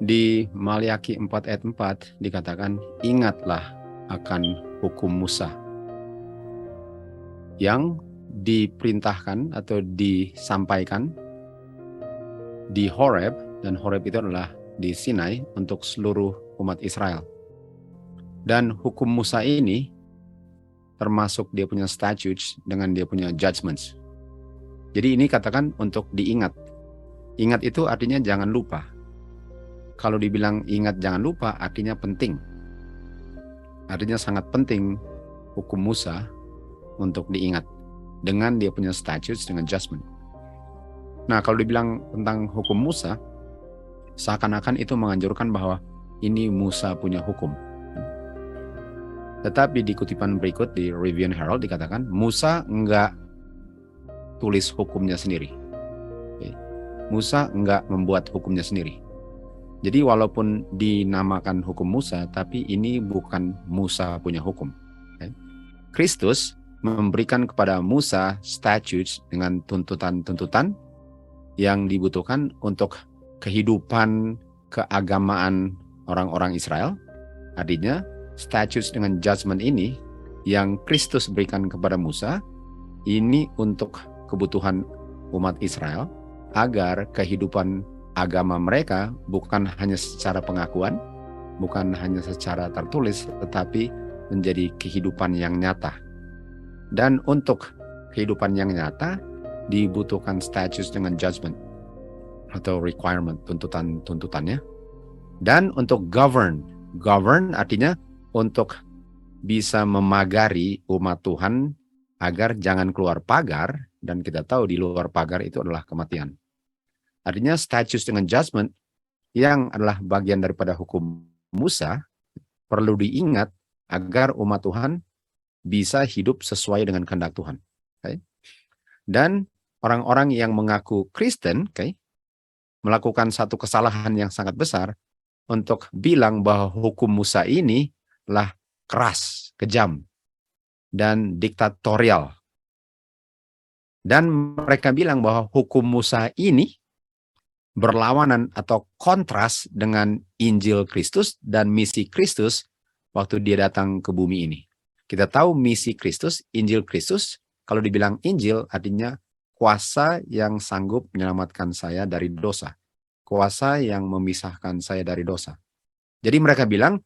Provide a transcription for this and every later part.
Di Maliaki 4 ayat 4 dikatakan, ingatlah akan hukum Musa yang diperintahkan atau disampaikan di Horeb, dan Horeb itu adalah di Sinai untuk seluruh umat Israel. Dan hukum Musa ini termasuk dia punya statutes dengan dia punya judgments. Jadi ini katakan untuk diingat. Ingat itu artinya jangan lupa. Kalau dibilang ingat jangan lupa artinya penting. Artinya sangat penting hukum Musa untuk diingat dengan dia punya statutes dengan judgment. Nah, kalau dibilang tentang hukum Musa, seakan-akan itu menganjurkan bahwa ini Musa punya hukum. Tetapi di kutipan berikut di Review and Herald dikatakan Musa enggak tulis hukumnya sendiri. Musa enggak membuat hukumnya sendiri. Jadi walaupun dinamakan hukum Musa, tapi ini bukan Musa punya hukum. Kristus memberikan kepada Musa statutes dengan tuntutan-tuntutan yang dibutuhkan untuk kehidupan keagamaan orang-orang Israel. Artinya statutes dengan judgment ini yang Kristus berikan kepada Musa, ini untuk kebutuhan umat Israel agar kehidupan agama mereka bukan hanya secara pengakuan, bukan hanya secara tertulis, tetapi menjadi kehidupan yang nyata. Dan untuk kehidupan yang nyata dibutuhkan statutes dengan judgment atau requirement, tuntutannya. Dan untuk govern artinya untuk bisa memagari umat Tuhan agar jangan keluar pagar, dan kita tahu di luar pagar itu adalah kematian. Artinya statutes dengan judgment yang adalah bagian daripada hukum Musa perlu diingat agar umat Tuhan bisa hidup sesuai dengan kehendak Tuhan. Okay? Dan orang-orang yang mengaku Kristen melakukan satu kesalahan yang sangat besar untuk bilang bahwa hukum Musa ini adalah keras, kejam, dan diktatorial. Dan mereka bilang bahwa hukum Musa ini berlawanan atau kontras dengan Injil Kristus dan misi Kristus waktu dia datang ke bumi ini. Kita tahu misi Kristus, Injil Kristus, kalau dibilang Injil artinya kuasa yang sanggup menyelamatkan saya dari dosa. Kuasa yang memisahkan saya dari dosa. Jadi mereka bilang,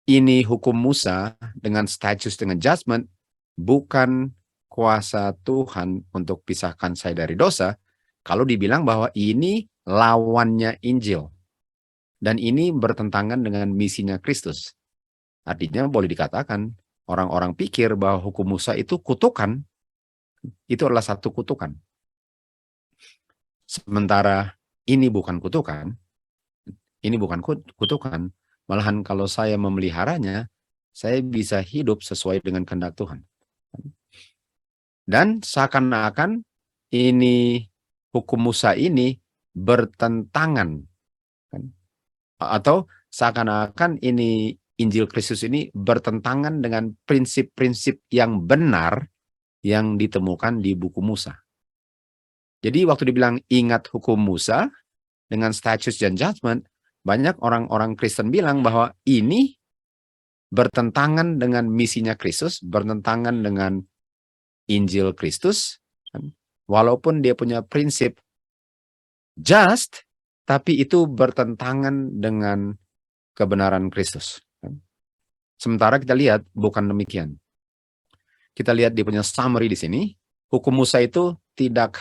ini hukum Musa dengan status dengan judgment, bukan kuasa Tuhan untuk pisahkan saya dari dosa. Kalau dibilang bahwa ini lawannya Injil. Dan ini bertentangan dengan misinya Kristus. Artinya boleh dikatakan, orang-orang pikir bahwa hukum Musa itu kutukan. Itu adalah satu kutukan. Sementara ini bukan kutukan. Ini bukan kutukan. Malahan kalau saya memeliharanya, saya bisa hidup sesuai dengan kehendak Tuhan. Dan seakan-akan ini hukum Musa ini bertentangan, atau seakan-akan ini Injil Kristus ini bertentangan dengan prinsip-prinsip yang benar yang ditemukan di buku Musa. Jadi waktu dibilang ingat hukum Musa dengan statutes dan judgment, banyak orang-orang Kristen bilang bahwa ini bertentangan dengan misinya Kristus, bertentangan dengan Injil Kristus, walaupun dia punya prinsip just, tapi itu bertentangan dengan kebenaran Kristus. Sementara kita lihat bukan demikian. Kita lihat dia punya summary di sini. Hukum Musa itu tidak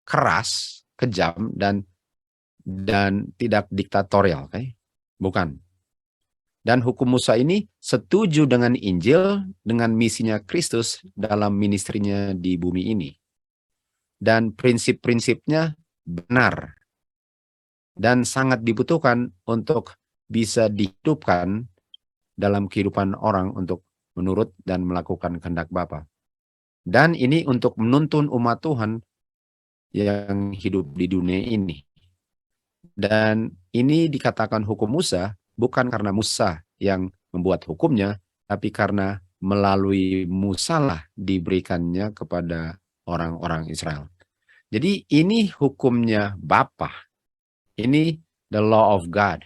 keras, kejam, dan tidak diktatorial, bukan. Dan hukum Musa ini setuju dengan Injil, dengan misinya Kristus dalam ministrinya di bumi ini. Dan prinsip-prinsipnya benar. Dan sangat dibutuhkan untuk bisa dihidupkan dalam kehidupan orang untuk menurut dan melakukan kehendak Bapa. Dan ini untuk menuntun umat Tuhan yang hidup di dunia ini. Dan ini dikatakan hukum Musa bukan karena Musa yang membuat hukumnya, tapi karena melalui Musa lah diberikannya kepada orang-orang Israel. Jadi ini hukumnya Bapa. Ini the law of God.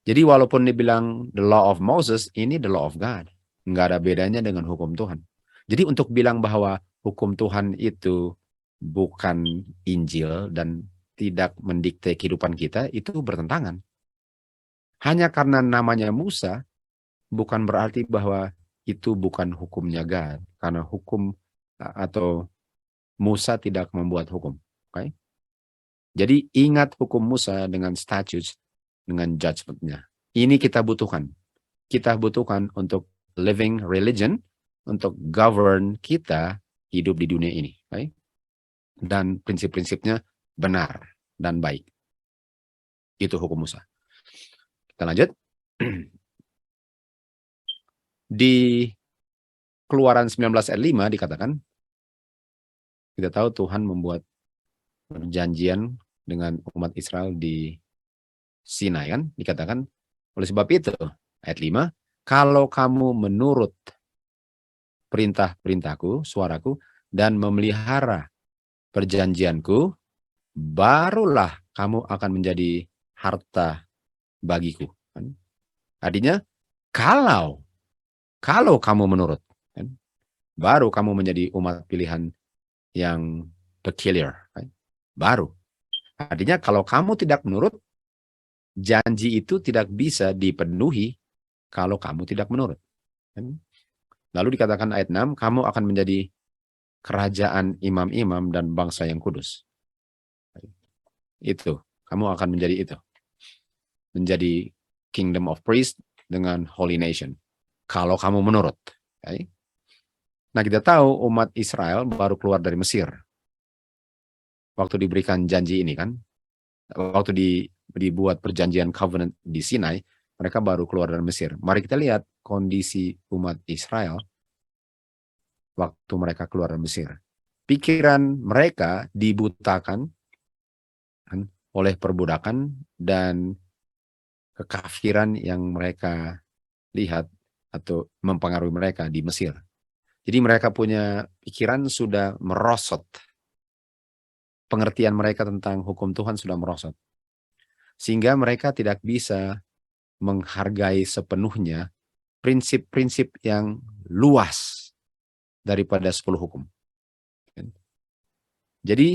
Jadi walaupun dibilang the law of Moses, ini the law of God. Nggak ada bedanya dengan hukum Tuhan. Jadi untuk bilang bahwa hukum Tuhan itu bukan Injil dan tidak mendikte kehidupan kita, itu bertentangan. Hanya karena namanya Musa, bukan berarti bahwa itu bukan hukumnya God. Karena hukum atau Musa tidak membuat hukum. Okay? Jadi ingat hukum Musa dengan statutes, dengan judgment-nya. Ini kita butuhkan. Kita butuhkan untuk living religion, untuk govern kita hidup di dunia ini. Okay? Dan prinsip-prinsipnya benar dan baik. Itu hukum Musa. Kita lanjut. Di Keluaran 19 ayat 5 dikatakan, kita tahu Tuhan membuat perjanjian dengan umat Israel di Sinai, kan? Dikatakan, oleh sebab itu, ayat 5, kalau kamu menurut perintah-perintahku, suaraku, dan memelihara perjanjianku, barulah kamu akan menjadi harta bagiku. Artinya, kalau kamu menurut, baru kamu menjadi umat pilihan yang peculiar. Baru. Artinya kalau kamu tidak menurut, janji itu tidak bisa dipenuhi kalau kamu tidak menurut. Lalu dikatakan ayat 6, kamu akan menjadi kerajaan imam-imam dan bangsa yang kudus. Itu, kamu akan menjadi itu. Menjadi kingdom of priests dengan holy nation. Kalau kamu menurut. Nah, kita tahu umat Israel baru keluar dari Mesir. Waktu diberikan janji ini kan, waktu dibuat perjanjian covenant di Sinai, mereka baru keluar dari Mesir. Mari kita lihat kondisi umat Israel waktu mereka keluar dari Mesir. Pikiran mereka dibutakan kan, oleh perbudakan dan kekafiran yang mereka lihat atau mempengaruhi mereka di Mesir. Jadi mereka punya pikiran sudah merosot. Pengertian mereka tentang hukum Tuhan sudah merosot. Sehingga mereka tidak bisa menghargai sepenuhnya prinsip-prinsip yang luas daripada 10 hukum. Jadi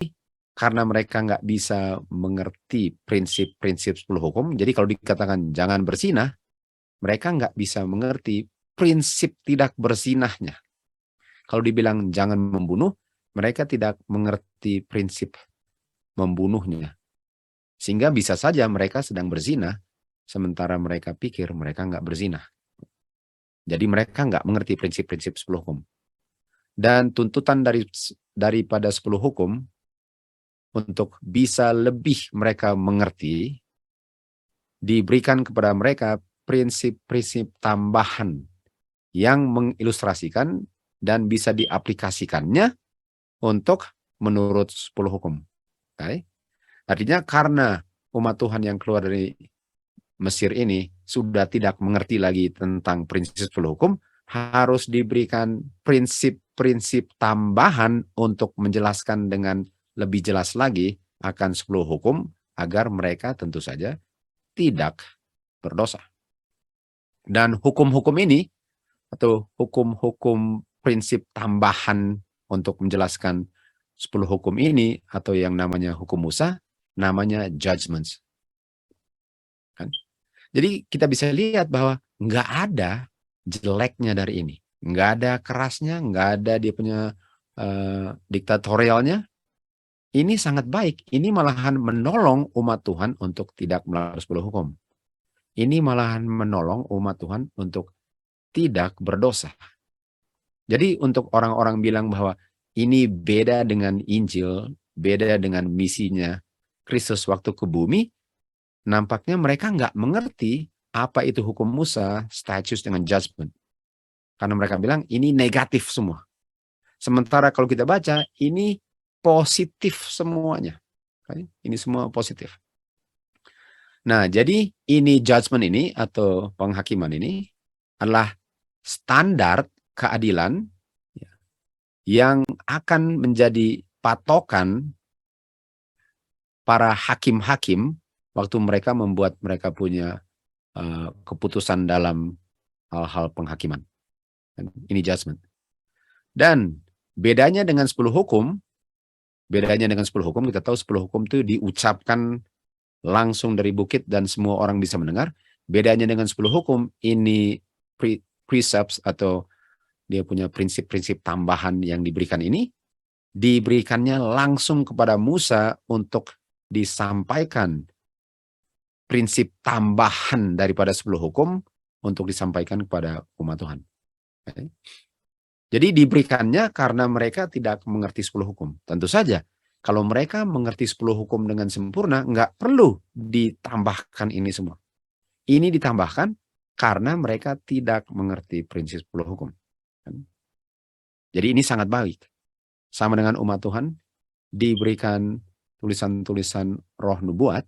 karena mereka nggak bisa mengerti prinsip-prinsip 10 hukum, jadi kalau dikatakan jangan berzinah, mereka nggak bisa mengerti prinsip tidak berzinahnya. Kalau dibilang jangan membunuh, mereka tidak mengerti prinsip membunuhnya. Sehingga bisa saja mereka sedang berzina, sementara mereka pikir mereka nggak berzina. Jadi mereka nggak mengerti prinsip-prinsip 10 hukum. Dan tuntutan daripada 10 hukum, untuk bisa lebih mereka mengerti, diberikan kepada mereka prinsip-prinsip tambahan yang mengilustrasikan dan bisa diaplikasikannya untuk menurut 10 hukum. Okay? Artinya karena umat Tuhan yang keluar dari Mesir ini sudah tidak mengerti lagi tentang prinsip 10 hukum, harus diberikan prinsip-prinsip tambahan untuk menjelaskan dengan lebih jelas lagi akan 10 hukum agar mereka tentu saja tidak berdosa. Dan hukum-hukum ini atau hukum-hukum prinsip tambahan untuk menjelaskan 10 hukum ini atau yang namanya hukum Musa, namanya judgments. Kan? Jadi kita bisa lihat bahwa nggak ada jeleknya dari ini. Nggak ada kerasnya, nggak ada dia punya diktatorialnya. Ini sangat baik. Ini malahan menolong umat Tuhan untuk tidak melanggar 10 hukum. Ini malahan menolong umat Tuhan untuk tidak berdosa. Jadi untuk orang-orang bilang bahwa ini beda dengan Injil, beda dengan misinya Kristus waktu ke bumi, nampaknya mereka nggak mengerti apa itu hukum Musa, statutes dengan judgment. Karena mereka bilang ini negatif semua. Sementara kalau kita baca, ini positif semuanya. Ini semua positif. Nah, jadi ini judgment ini atau penghakiman ini adalah standar keadilan yang akan menjadi patokan para hakim-hakim waktu mereka membuat mereka punya keputusan dalam hal-hal penghakiman. Ini judgment. Dan bedanya dengan 10 hukum, kita tahu 10 hukum itu diucapkan langsung dari bukit dan semua orang bisa mendengar. Bedanya dengan 10 hukum, ini precepts atau dia punya prinsip-prinsip tambahan yang diberikan ini, diberikannya langsung kepada Musa untuk disampaikan prinsip tambahan daripada 10 hukum untuk disampaikan kepada umat Tuhan. Okay. Jadi diberikannya karena mereka tidak mengerti 10 hukum. Tentu saja, kalau mereka mengerti 10 hukum dengan sempurna, nggak perlu ditambahkan ini semua. Ini ditambahkan karena mereka tidak mengerti prinsip 10 hukum. Jadi ini sangat baik. Sama dengan umat Tuhan, diberikan tulisan-tulisan roh nubuat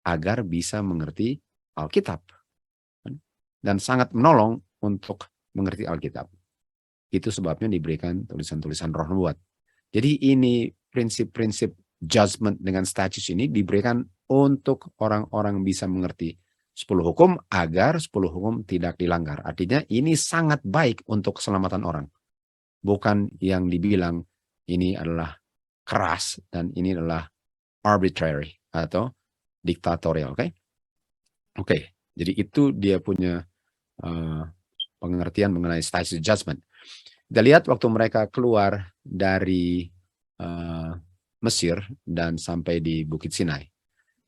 agar bisa mengerti Alkitab. Dan sangat menolong untuk mengerti Alkitab. Itu sebabnya diberikan tulisan-tulisan roh nubuat. Jadi ini prinsip-prinsip judgment dengan status ini diberikan untuk orang-orang bisa mengerti 10 hukum agar 10 hukum tidak dilanggar. Artinya ini sangat baik untuk keselamatan orang. Bukan yang dibilang ini adalah keras dan ini adalah arbitrary atau diktatorial. Oke. Jadi itu dia punya pengertian mengenai status judgment. Kita lihat waktu mereka keluar dari Mesir dan sampai di Bukit Sinai.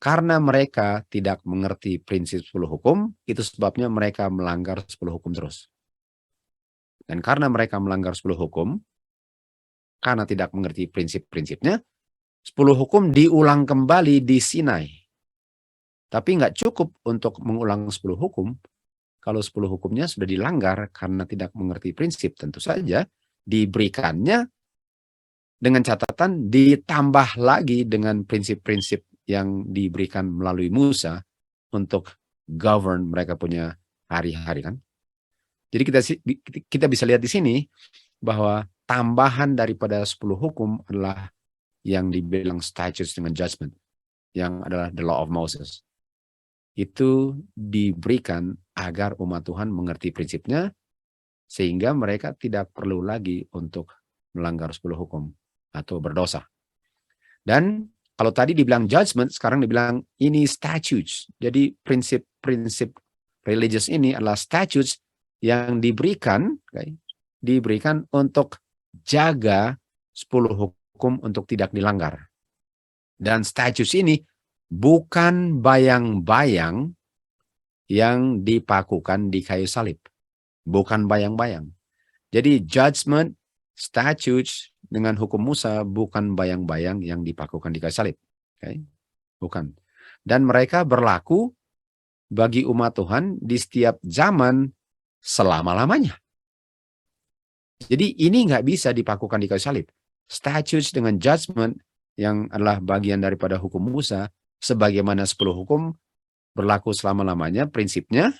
Karena mereka tidak mengerti prinsip 10 hukum, itu sebabnya mereka melanggar 10 hukum terus. Dan karena mereka melanggar 10 hukum, karena tidak mengerti prinsip-prinsipnya, 10 hukum diulang kembali di Sinai. Tapi nggak cukup untuk mengulang 10 hukum. Kalau 10 hukumnya sudah dilanggar karena tidak mengerti prinsip, tentu saja diberikannya dengan catatan ditambah lagi dengan prinsip-prinsip yang diberikan melalui Musa untuk govern mereka punya hari-hari kan. Jadi kita bisa lihat di sini bahwa tambahan daripada 10 hukum adalah yang dibilang statutes dengan judgment, yang adalah the law of Moses. Itu diberikan agar umat Tuhan mengerti prinsipnya sehingga mereka tidak perlu lagi untuk melanggar 10 hukum atau berdosa. Dan kalau tadi dibilang judgment, sekarang dibilang ini statutes. Jadi prinsip-prinsip religious ini adalah statutes yang diberikan untuk jaga 10 hukum untuk tidak dilanggar. Dan statutes ini bukan bayang-bayang yang dipakukan di kayu salib. Bukan bayang-bayang. Jadi judgment, statutes dengan hukum Musa bukan bayang-bayang yang dipakukan di kayu salib. Bukan. Dan mereka berlaku bagi umat Tuhan di setiap zaman selama-lamanya. Jadi ini nggak bisa dipakukan di kayu salib. Statutes dengan judgment yang adalah bagian daripada hukum Musa, sebagaimana 10 hukum berlaku selama-lamanya, prinsipnya.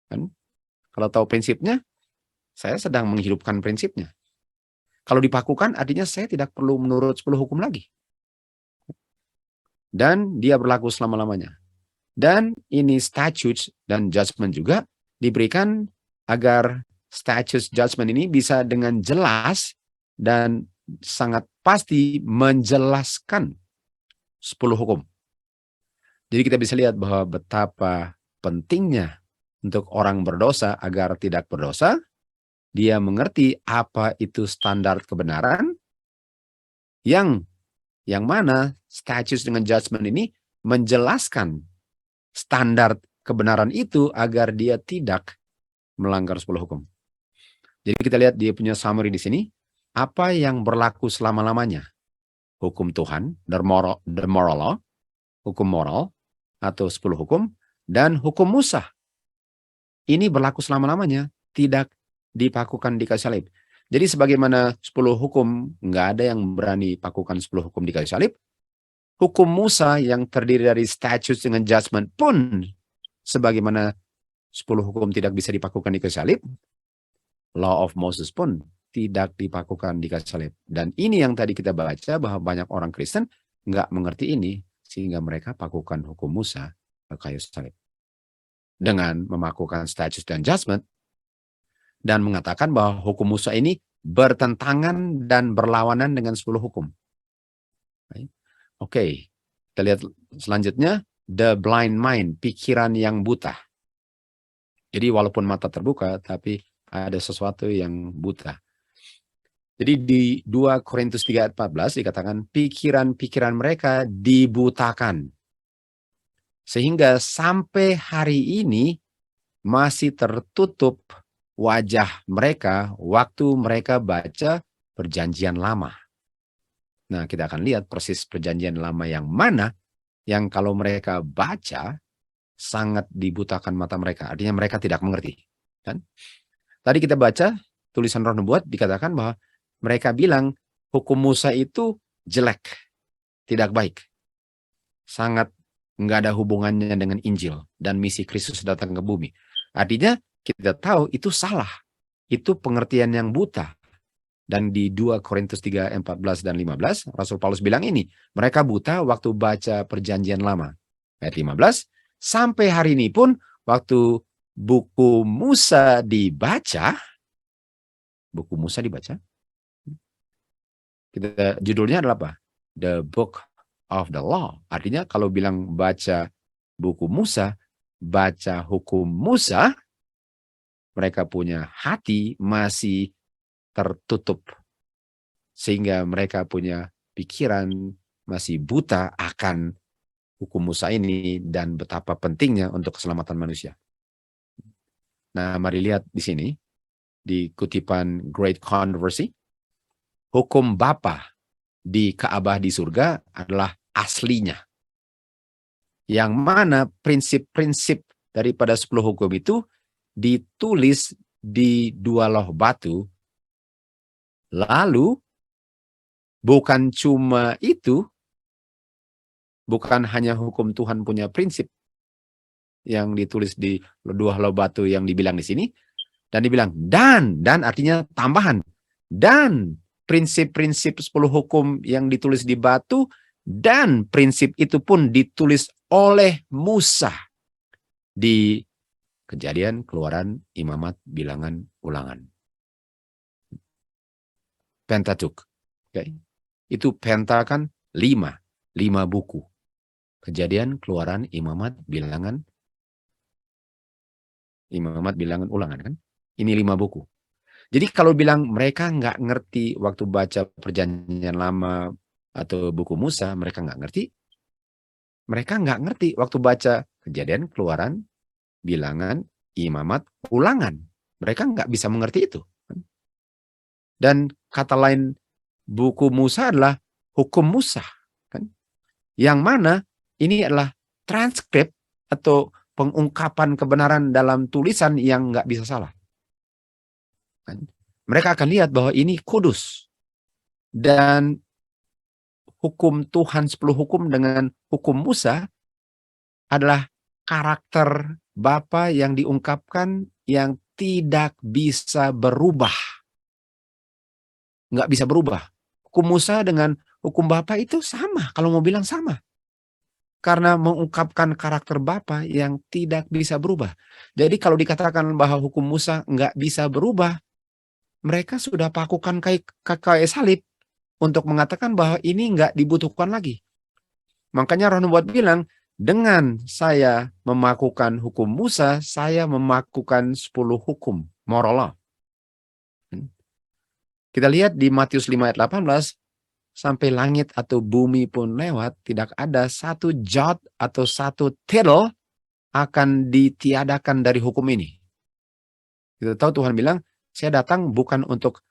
Kan? Kalau tahu prinsipnya, saya sedang menghidupkan prinsipnya. Kalau dipakukan, artinya saya tidak perlu menurut 10 hukum lagi. Dan dia berlaku selama-lamanya. Dan ini statutes dan judgment juga diberikan agar statutes judgment ini bisa dengan jelas dan sangat pasti menjelaskan 10 hukum. Jadi kita bisa lihat bahwa betapa pentingnya untuk orang berdosa agar tidak berdosa, dia mengerti apa itu standar kebenaran, yang mana statutes dengan judgment ini menjelaskan standar kebenaran itu agar dia tidak melanggar 10 hukum. Jadi kita lihat dia punya summary di sini, apa yang berlaku selama-lamanya. Hukum Tuhan, the moral law, hukum moral, atau 10 hukum, dan hukum Musa. Ini berlaku selama-lamanya, tidak dipakukan di kayu salib. Jadi sebagaimana 10 hukum, nggak ada yang berani pakukan 10 hukum di kayu salib, hukum Musa yang terdiri dari statutes dengan judgment pun, sebagaimana 10 hukum tidak bisa dipakukan di kayu salib, law of Moses pun tidak dipakukan di kayu salib. Dan ini yang tadi kita baca bahwa banyak orang Kristen nggak mengerti ini, sehingga mereka pakukan hukum Musa ke kayu salib. dengan memakukan statutes dan judgment dan mengatakan bahwa hukum Musa ini bertentangan dan berlawanan dengan 10 hukum. Oke, kita lihat selanjutnya, the blind mind, pikiran yang buta. Jadi walaupun mata terbuka, tapi ada sesuatu yang buta. Jadi di 2 Korintus 3 ayat 14 dikatakan pikiran-pikiran mereka dibutakan. Sehingga sampai hari ini masih tertutup wajah mereka waktu mereka baca Perjanjian Lama. Nah, kita akan lihat persis Perjanjian Lama yang mana yang kalau mereka baca sangat dibutakan mata mereka. Artinya mereka tidak mengerti. Kan? Tadi kita baca tulisan Roh Nubuat dikatakan bahwa mereka bilang hukum Musa itu jelek, tidak baik. Sangat nggak ada hubungannya dengan Injil dan misi Kristus datang ke bumi. Artinya kita tahu itu salah. Itu pengertian yang buta. Dan di 2 Korintus 3, 14 dan 15, Rasul Paulus bilang ini, mereka buta waktu baca Perjanjian Lama. Ayat 15, sampai hari ini pun waktu buku Musa dibaca, judulnya adalah apa? The Book of the Law. Artinya kalau bilang baca buku Musa, baca hukum Musa, mereka punya hati masih tertutup. Sehingga mereka punya pikiran masih buta akan hukum Musa ini dan betapa pentingnya untuk keselamatan manusia. Nah, mari lihat di sini, di kutipan Great Controversy, hukum Bapa di Ka'bah di surga adalah aslinya. Yang mana prinsip-prinsip daripada 10 hukum itu ditulis di 2 loh batu. Lalu bukan cuma itu, bukan hanya hukum Tuhan punya prinsip yang ditulis di 2 loh batu yang dibilang di sini, dan dibilang dan artinya tambahan, dan prinsip-prinsip 10 hukum yang ditulis di batu, dan prinsip itu pun ditulis oleh Musa di Kejadian, Keluaran, Imamat, Bilangan, Ulangan. Pentateuch. Okay. Itu penta kan 5 buku. Kejadian, Keluaran, Imamat, Bilangan, Ulangan kan. Ini 5 buku. Jadi kalau bilang mereka nggak ngerti waktu baca Perjanjian Lama atau buku Musa, mereka nggak ngerti. Mereka nggak ngerti waktu baca Kejadian, Keluaran, Bilangan, Imamat, Ulangan. Mereka nggak bisa mengerti itu. Dan kata lain buku Musa adalah hukum Musa. Kan? Yang mana ini adalah transkrip atau pengungkapan kebenaran dalam tulisan yang nggak bisa salah. Mereka akan lihat bahwa ini kudus. Dan hukum Tuhan 10 hukum dengan hukum Musa adalah karakter Bapa yang diungkapkan yang tidak bisa berubah. Nggak bisa berubah. Hukum Musa dengan hukum Bapa itu sama. Kalau mau bilang sama. Karena mengungkapkan karakter Bapa yang tidak bisa berubah. Jadi kalau dikatakan bahwa hukum Musa nggak bisa berubah, mereka sudah pakukan kayak salib untuk mengatakan bahwa ini nggak dibutuhkan lagi. Makanya Roh Nubuat bilang, dengan saya memakukan hukum Musa, saya memakukan 10 hukum, moral law. Kita lihat di Matius 5 ayat 18, sampai langit atau bumi pun lewat, tidak ada satu jot atau satu tittle akan ditiadakan dari hukum ini. Kita tahu Tuhan bilang, saya datang bukan untuk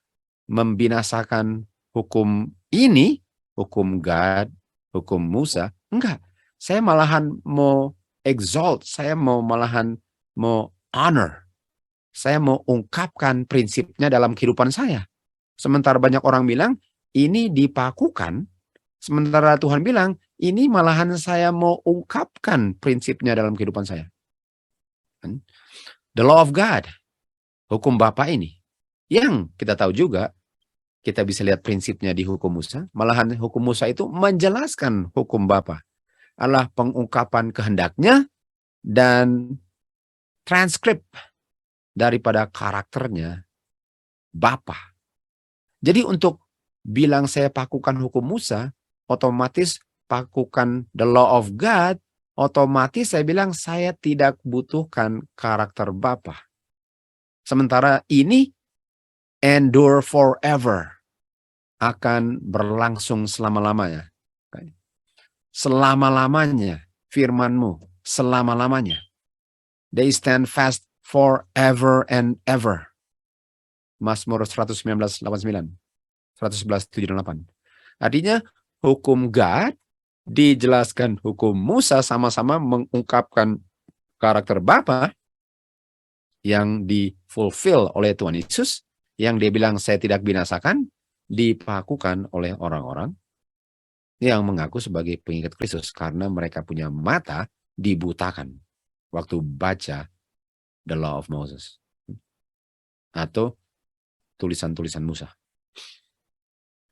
membinasakan hukum ini, hukum God, hukum Musa. Enggak. Saya malahan mau exalt, saya malahan mau honor. Saya mau ungkapkan prinsipnya dalam kehidupan saya. Sementara banyak orang bilang, ini dipakukan. Sementara Tuhan bilang, ini malahan saya mau ungkapkan prinsipnya dalam kehidupan saya. The law of God. Hukum Bapa ini. Yang kita tahu juga, kita bisa lihat prinsipnya di hukum Musa. Malahan hukum Musa itu menjelaskan hukum Bapa. Adalah pengungkapan kehendaknya dan transkrip daripada karakternya Bapa. Jadi untuk bilang saya pakukan hukum Musa, otomatis pakukan the law of God, otomatis saya bilang saya tidak butuhkan karakter Bapa. Sementara ini endure forever, akan berlangsung selama-lamanya. Selama-lamanya firman-Mu, selama-lamanya. They stand fast forever and ever. Mazmur 119:89, 111:78. Artinya hukum God dijelaskan hukum Musa sama-sama mengungkapkan karakter Bapa yang di-fulfill oleh Tuhan Yesus, yang dia bilang saya tidak binasakan, dipakukan oleh orang-orang yang mengaku sebagai pengikut Kristus karena mereka punya mata dibutakan waktu baca the law of Moses atau tulisan-tulisan Musa.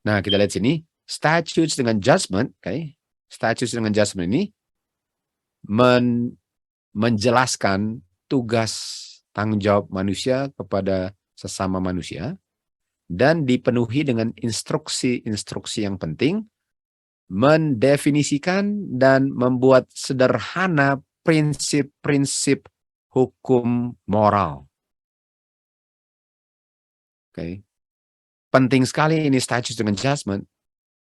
Nah, kita lihat sini, statutes dengan judgment, statutes dengan judgment ini menjelaskan tugas tanggung jawab manusia kepada sesama manusia dan dipenuhi dengan instruksi-instruksi yang penting, mendefinisikan dan membuat sederhana prinsip-prinsip hukum moral. Penting sekali ini statutes dengan judgment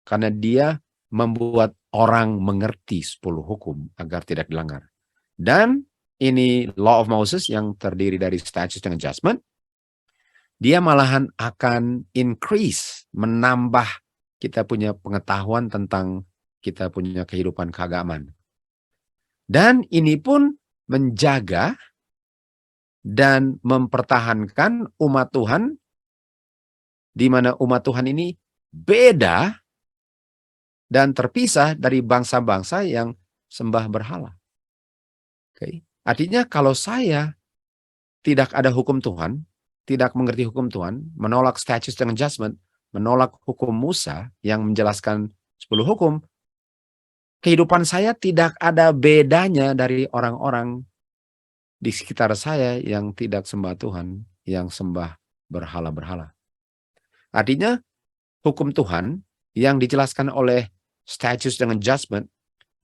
karena dia membuat orang mengerti 10 hukum agar tidak dilanggar. Dan ini law of Moses yang terdiri dari statutes dengan judgment, dia malahan akan increase, menambah kita punya pengetahuan tentang kita punya kehidupan keagamaan. Dan ini pun menjaga dan mempertahankan umat Tuhan, di mana umat Tuhan ini beda dan terpisah dari bangsa-bangsa yang sembah berhala. Artinya kalau saya tidak ada hukum Tuhan, tidak mengerti hukum Tuhan, menolak statutes dengan judgment, menolak hukum Musa yang menjelaskan 10 hukum, kehidupan saya tidak ada bedanya dari orang-orang di sekitar saya yang tidak sembah Tuhan, yang sembah berhala-berhala. Artinya, hukum Tuhan yang dijelaskan oleh statutes dengan judgment,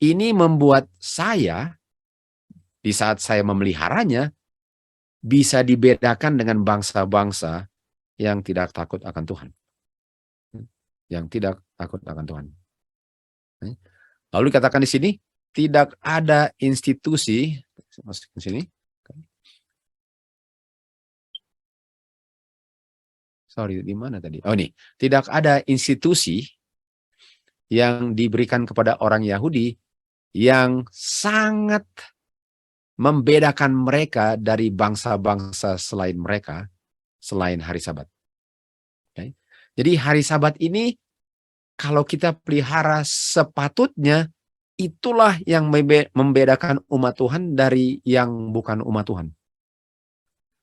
ini membuat saya, di saat saya memeliharanya, bisa dibedakan dengan bangsa-bangsa yang tidak takut akan Tuhan. Yang tidak takut akan Tuhan. Lalu dikatakan di sini, tidak ada institusi, masuk ke sini. Sorry, di mana tadi? Oh ini, tidak ada institusi yang diberikan kepada orang Yahudi yang sangat membedakan mereka dari bangsa-bangsa selain mereka, selain hari Sabat. Jadi hari Sabat ini, kalau kita pelihara sepatutnya, itulah yang membedakan umat Tuhan dari yang bukan umat Tuhan.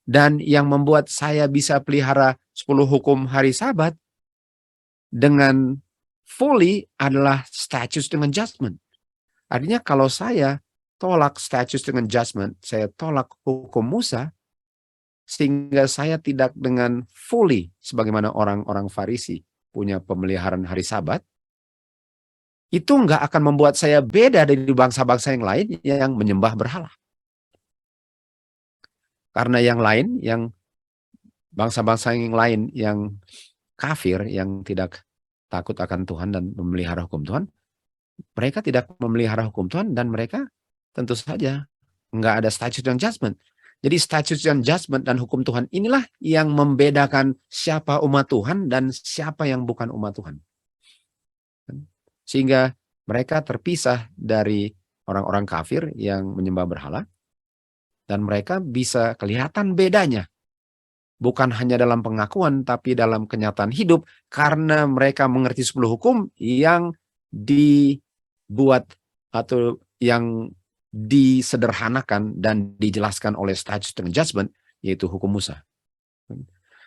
Dan yang membuat saya bisa pelihara 10 hukum hari Sabat dengan fully adalah statutes dengan judgment. Artinya kalau saya tolak statutes dengan judgment, saya tolak hukum Musa, sehingga saya tidak dengan fully sebagaimana orang-orang Farisi punya pemeliharaan hari Sabat, itu nggak akan membuat saya beda dari bangsa-bangsa yang lain yang menyembah berhala. Karena yang lain, yang bangsa-bangsa yang lain yang kafir, yang tidak takut akan Tuhan dan memelihara hukum Tuhan, mereka tidak memelihara hukum Tuhan dan mereka tentu saja nggak ada statute dan judgment. Jadi statute dan judgment dan hukum Tuhan inilah yang membedakan siapa umat Tuhan dan siapa yang bukan umat Tuhan. Sehingga mereka terpisah dari orang-orang kafir yang menyembah berhala. Dan mereka bisa kelihatan bedanya. Bukan hanya dalam pengakuan, tapi dalam kenyataan hidup. Karena mereka mengerti 10 hukum yang dibuat atau yang disederhanakan dan dijelaskan oleh statutes dan judgment, yaitu hukum Musa.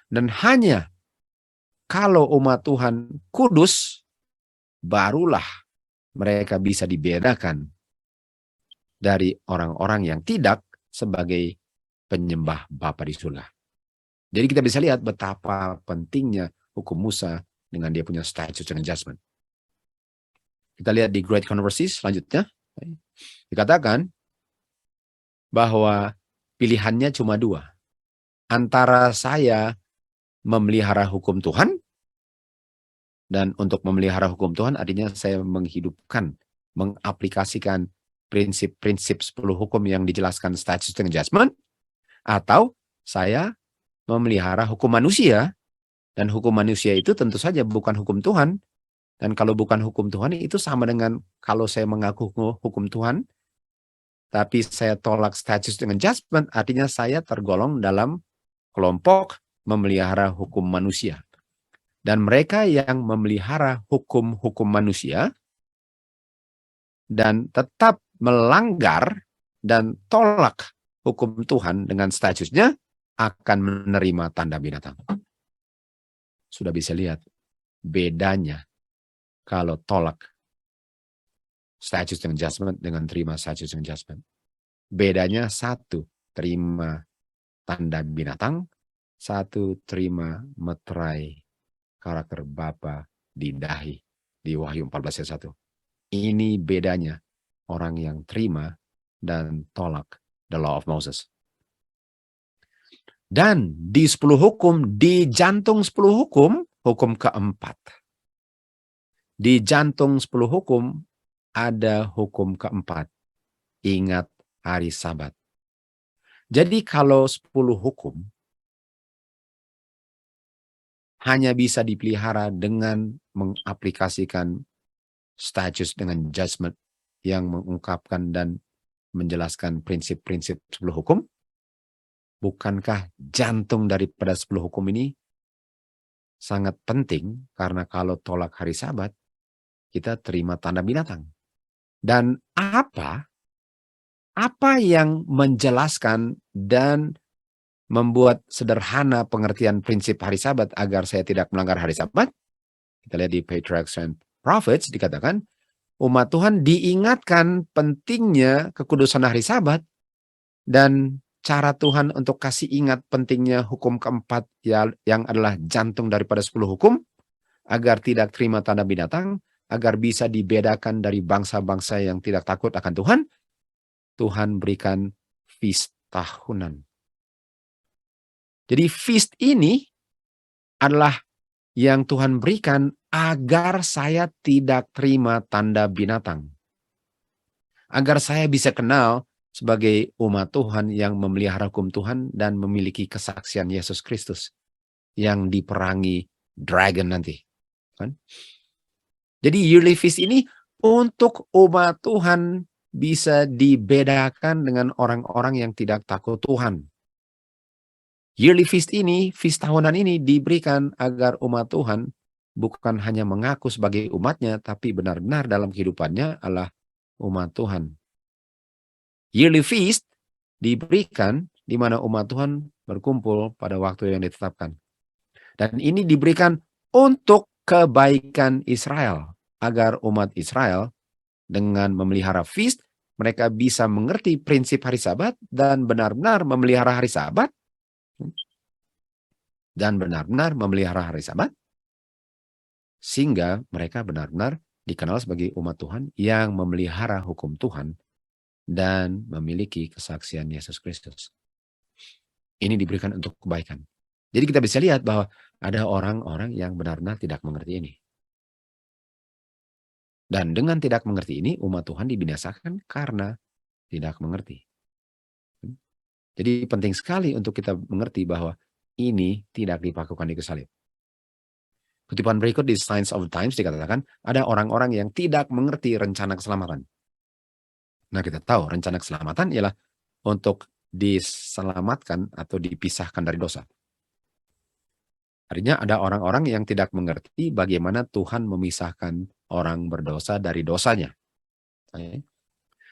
Dan hanya kalau umat Tuhan kudus, barulah mereka bisa dibedakan dari orang-orang yang tidak sebagai penyembah Bapa di surga. Jadi kita bisa lihat betapa pentingnya hukum Musa dengan dia punya statutes and adjustment. Kita lihat di Great Controversy selanjutnya. Dikatakan bahwa pilihannya cuma dua. Antara saya memelihara hukum Tuhan, dan untuk memelihara hukum Tuhan artinya saya menghidupkan, mengaplikasikan prinsip-prinsip 10 hukum yang dijelaskan statutes and adjustment, atau saya memelihara hukum manusia, dan hukum manusia itu tentu saja bukan hukum Tuhan. Dan kalau bukan hukum Tuhan itu sama dengan kalau saya mengaku hukum Tuhan, tapi saya tolak statutes and adjustment, artinya saya tergolong dalam kelompok memelihara hukum manusia. Dan mereka yang memelihara hukum-hukum manusia dan tetap melanggar dan tolak hukum Tuhan dengan statusnya akan menerima tanda binatang. Sudah bisa lihat bedanya kalau tolak statutes and adjustment dengan terima statutes and adjustment. Bedanya satu, terima tanda binatang, satu terima meterai karakter Bapa di dahi di Wahyu 14 ayat 1. Ini bedanya orang yang terima dan tolak the law of Moses. Dan di 10 hukum, di jantung 10 hukum, hukum keempat. Di jantung 10 hukum ada hukum keempat. Ingat hari Sabat. Jadi kalau 10 hukum hanya bisa dipelihara dengan mengaplikasikan statutes dengan judgment yang mengungkapkan dan menjelaskan prinsip-prinsip 10 hukum, bukankah jantung daripada 10 hukum ini sangat penting? Karena kalau tolak hari Sabat, kita terima tanda binatang. Dan apa yang menjelaskan dan membuat sederhana pengertian prinsip hari Sabat agar saya tidak melanggar hari Sabat? Kita lihat di Patriarchs and Prophets dikatakan umat Tuhan diingatkan pentingnya kekudusan hari Sabat, dan cara Tuhan untuk kasih ingat pentingnya hukum keempat yang adalah jantung daripada 10 hukum agar tidak terima tanda binatang, agar bisa dibedakan dari bangsa-bangsa yang tidak takut akan Tuhan. Tuhan berikan feast tahunan. Jadi feast ini adalah yang Tuhan berikan agar saya tidak terima tanda binatang. Agar saya bisa kenal sebagai umat Tuhan yang memelihara hukum Tuhan dan memiliki kesaksian Yesus Kristus yang diperangi dragon nanti. Kan? Jadi yearly feast ini untuk umat Tuhan bisa dibedakan dengan orang-orang yang tidak takut Tuhan. Yearly feast ini, feast tahunan ini diberikan agar umat Tuhan bukan hanya mengaku sebagai umatnya, tapi benar-benar dalam kehidupannya adalah umat Tuhan. Yearly feast diberikan di mana umat Tuhan berkumpul pada waktu yang ditetapkan. Dan ini diberikan untuk kebaikan Israel, agar umat Israel dengan memelihara feast, mereka bisa mengerti prinsip hari Sabat dan benar-benar memelihara hari Sabat. Sehingga mereka benar-benar dikenal sebagai umat Tuhan yang memelihara hukum Tuhan dan memiliki kesaksian Yesus Kristus. Ini diberikan untuk kebaikan. Jadi kita bisa lihat bahwa ada orang-orang yang benar-benar tidak mengerti ini. Dan dengan tidak mengerti ini, umat Tuhan dibinasakan karena tidak mengerti. Jadi penting sekali untuk kita mengerti bahwa ini tidak dipakukan di salib. Kutipan berikut di Signs of the Times dikatakan ada orang-orang yang tidak mengerti rencana keselamatan. Nah, kita tahu rencana keselamatan ialah untuk diselamatkan atau dipisahkan dari dosa. Artinya ada orang-orang yang tidak mengerti bagaimana Tuhan memisahkan orang berdosa dari dosanya.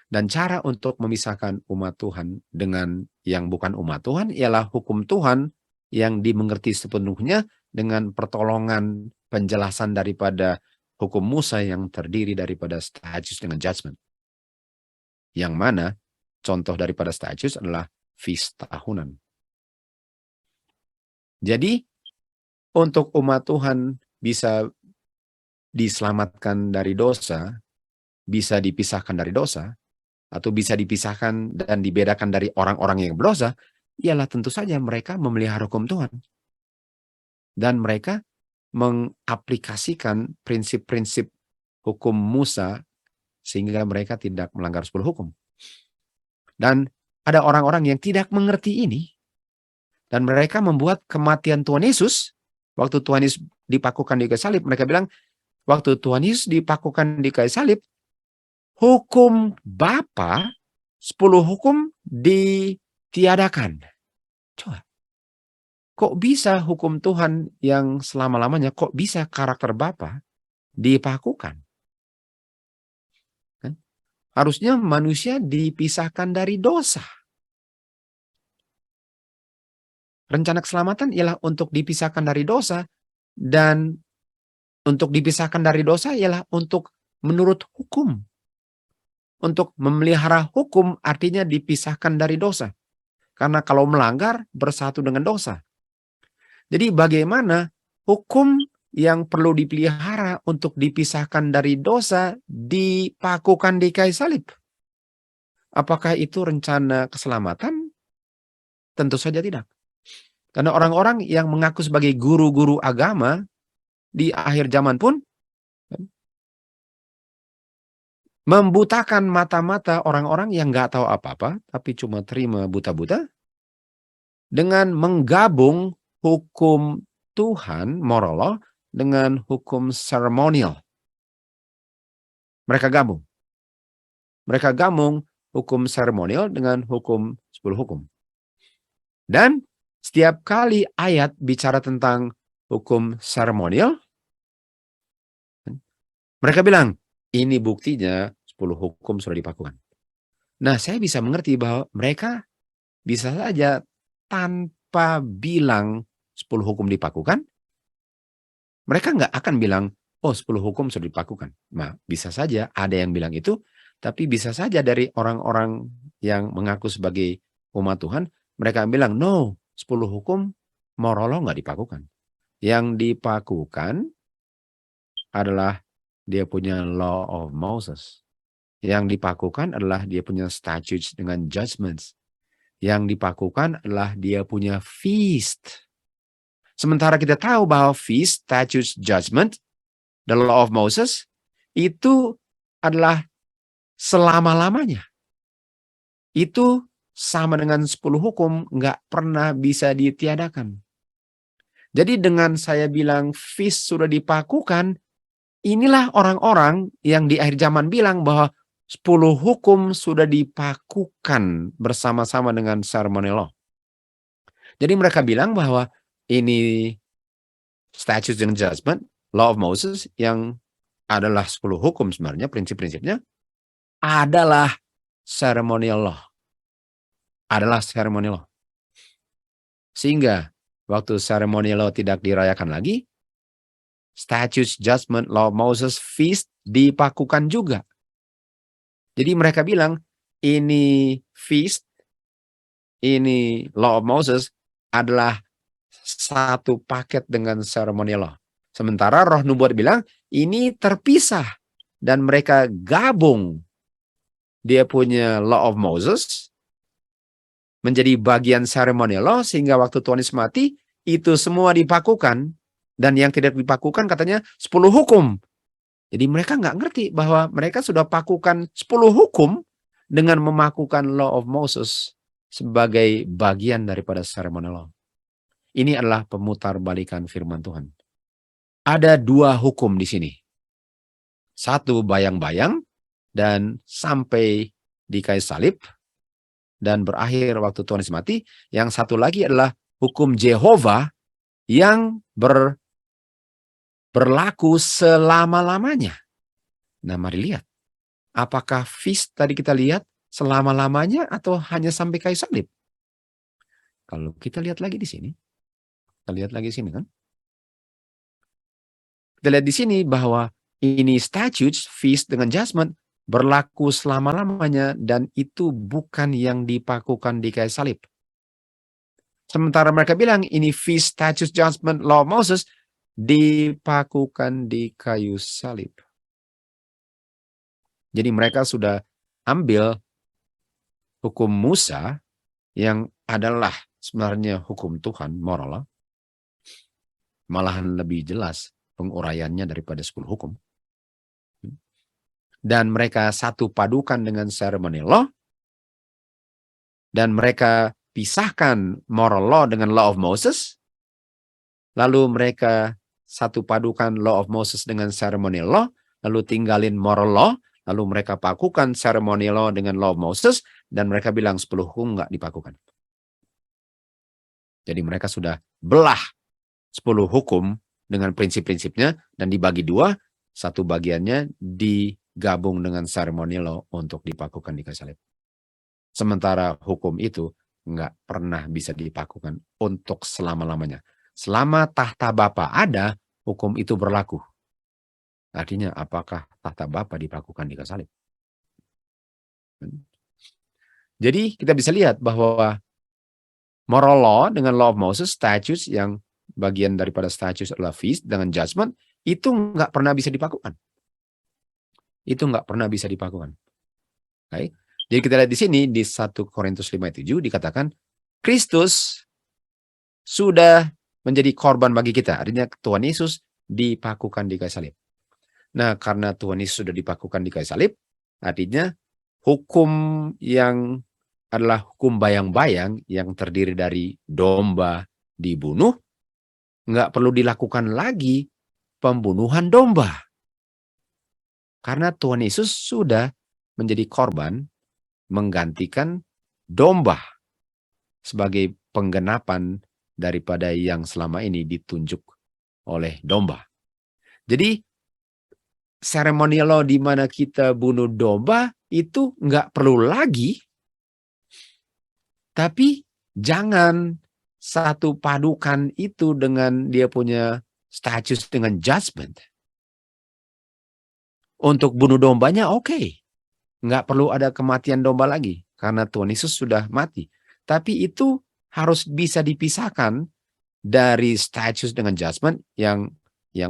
Dan cara untuk memisahkan umat Tuhan dengan yang bukan umat Tuhan ialah hukum Tuhan yang dimengerti sepenuhnya dengan pertolongan penjelasan daripada hukum Musa yang terdiri daripada statutes dengan judgment. Yang mana contoh daripada statutes adalah feast tahunan. Jadi untuk umat Tuhan bisa diselamatkan dari dosa, bisa dipisahkan dari dosa, atau bisa dipisahkan dan dibedakan dari orang-orang yang berdosa, ialah tentu saja mereka memelihara hukum Tuhan. Dan mereka mengaplikasikan prinsip-prinsip hukum Musa sehingga mereka tidak melanggar 10 hukum. Dan ada orang-orang yang tidak mengerti ini, dan mereka membuat kematian Tuhan Yesus, waktu Tuhan Yesus dipakukan di kayu salib, mereka bilang, waktu Tuhan Yesus dipakukan di kayu salib, hukum Bapa, 10 hukum ditiadakan. Coba. Kok bisa hukum Tuhan yang selama-lamanya, kok bisa karakter Bapa dipakukan? Kan? Harusnya manusia dipisahkan dari dosa. Rencana keselamatan ialah untuk dipisahkan dari dosa, dan untuk dipisahkan dari dosa ialah untuk menurut hukum. Untuk memelihara hukum artinya dipisahkan dari dosa. Karena kalau melanggar bersatu dengan dosa. Jadi bagaimana hukum yang perlu dipelihara untuk dipisahkan dari dosa dipakukan di kayu salib? Apakah itu rencana keselamatan? Tentu saja tidak. Karena orang-orang yang mengaku sebagai guru-guru agama di akhir zaman pun membutakan mata-mata orang-orang yang nggak tahu apa-apa, tapi cuma terima buta-buta, dengan menggabung hukum Tuhan, moral law, dengan hukum seremonial. Mereka gabung. Mereka gabung hukum seremonial dengan hukum 10 hukum. Dan setiap kali ayat bicara tentang hukum seremonial, mereka bilang, ini buktinya 10 hukum sudah dipakukan. Nah, saya bisa mengerti bahwa mereka bisa saja tanpa bilang 10 hukum dipakukan, mereka nggak akan bilang, oh 10 hukum sudah dipakukan. Nah, bisa saja ada yang bilang itu, tapi bisa saja dari orang-orang yang mengaku sebagai umat Tuhan, mereka bilang, no, 10 hukum moral law nggak dipakukan. Yang dipakukan adalah dia punya law of Moses. Yang dipakukan adalah dia punya statutes dengan judgments. Yang dipakukan adalah dia punya feast. Sementara kita tahu bahwa feast, statutes, judgment, the law of Moses, itu adalah selama-lamanya. Itu sama dengan 10 hukum, nggak pernah bisa ditiadakan. Jadi dengan saya bilang feast sudah dipakukan, inilah orang-orang yang di akhir zaman bilang bahwa 10 hukum sudah dipakukan bersama-sama dengan ceremonial law. Jadi mereka bilang bahwa ini statutes and judgment, law of Moses yang adalah 10 hukum sebenarnya, prinsip-prinsipnya adalah ceremonial law. Adalah ceremonial law. Sehingga waktu ceremonial law tidak dirayakan lagi, statutes, judgment, law of Moses, feast dipakukan juga. Jadi mereka bilang ini feast, ini law of Moses adalah satu paket dengan ceremonial law. Sementara Roh Nubuat bilang ini terpisah dan mereka gabung. Dia punya law of Moses menjadi bagian ceremonial law sehingga waktu Tuhan Yesus mati itu semua dipakukan, dan yang tidak dipakukan katanya 10 hukum. Jadi mereka nggak ngerti bahwa mereka sudah pakukan 10 hukum dengan memakukan law of Moses sebagai bagian daripada ceremonial law. Ini adalah pemutarbalikan firman Tuhan. Ada 2 hukum di sini. Satu bayang-bayang dan sampai di kayu salib dan berakhir waktu Tuhan Yesus mati. Yang satu lagi adalah hukum Jehovah yang berlaku selama-lamanya. Nah, mari lihat. Apakah feast tadi kita lihat selama-lamanya atau hanya sampai kayu salib? Kalau kita lihat lagi di sini. Kita lihat lagi sini kan. Kita lihat di sini bahwa ini statutes, feast dengan judgment berlaku selama-lamanya dan itu bukan yang dipakukan di kayu salib. Sementara mereka bilang ini feast, statutes, judgment, law of Moses dipakukan di kayu salib. Jadi mereka sudah ambil hukum Musa yang adalah sebenarnya hukum Tuhan, moral, malahan lebih jelas penguraiannya daripada 10 hukum. Dan mereka satu padukan dengan ceremony law, dan mereka pisahkan moral law dengan law of Moses, lalu mereka satu padukan law of Moses dengan ceremony law, lalu tinggalin moral law, lalu mereka pakukan ceremony law dengan law of Moses, dan mereka bilang 10 hukum nggak dipakukan. Jadi mereka sudah belah 10 hukum dengan prinsip-prinsipnya, dan dibagi dua, satu bagiannya digabung dengan ceremony law untuk dipakukan di kayu salib. Sementara hukum itu nggak pernah bisa dipakukan untuk selama-lamanya. Selama tahta Bapa ada, hukum itu berlaku. Artinya apakah tahta Bapa dipakukan di kayu salib? Jadi kita bisa lihat bahwa moral law dengan law of Moses, statutes yang bagian daripada statutes adalah feast dengan judgment, itu nggak pernah bisa dipakukan. Itu nggak pernah bisa dipakukan. Okay? Jadi kita lihat di sini di 1 Korintus 5:7 dikatakan Kristus sudah menjadi korban bagi kita. Artinya Tuhan Yesus dipakukan di kayu salib. Nah, karena Tuhan Yesus sudah dipakukan di kayu salib, artinya hukum yang adalah hukum bayang-bayang yang terdiri dari domba dibunuh, nggak perlu dilakukan lagi pembunuhan domba. Karena Tuhan Yesus sudah menjadi korban menggantikan domba sebagai penggenapan daripada yang selama ini ditunjuk oleh domba. Jadi seremonial law di mana kita bunuh domba itu nggak perlu lagi, tapi jangan satu padukan itu dengan dia punya status dengan judgment. Untuk bunuh dombanya oke. Nggak perlu ada kematian domba lagi. Karena Tuhan Yesus sudah mati. Tapi itu harus bisa dipisahkan dari status dengan judgment yang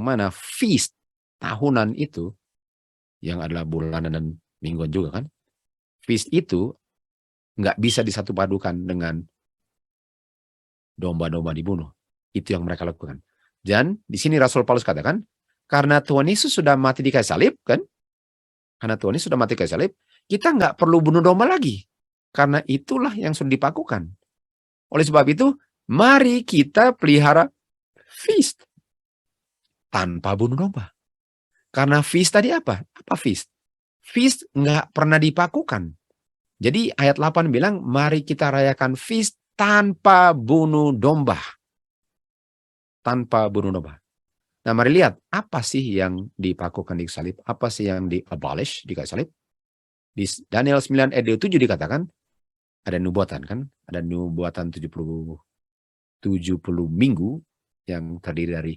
mana feast tahunan itu, yang adalah bulanan dan mingguan juga kan. Feast itu nggak bisa disatu padukan dengan domba-domba dibunuh. Itu yang mereka lakukan. Dan di sini Rasul Paulus katakan, karena Tuhan Yesus sudah mati di kayu salib, kan? Karena Tuhan Yesus sudah mati di kayu salib, kita nggak perlu bunuh domba lagi. Karena itulah yang sudah dipakukan. Oleh sebab itu, mari kita pelihara feast tanpa bunuh domba. Karena feast tadi apa? Apa feast? Feast nggak pernah dipakukan. Jadi ayat 8 bilang, mari kita rayakan feast tanpa bunuh domba. Tanpa bunuh domba. Nah, mari lihat apa sih yang dipakukan di salib, apa sih yang di-abolish di kayu salib. Di Daniel 9 ayat 7 dikatakan ada nubuatan kan, ada nubuatan 70 minggu yang terdiri dari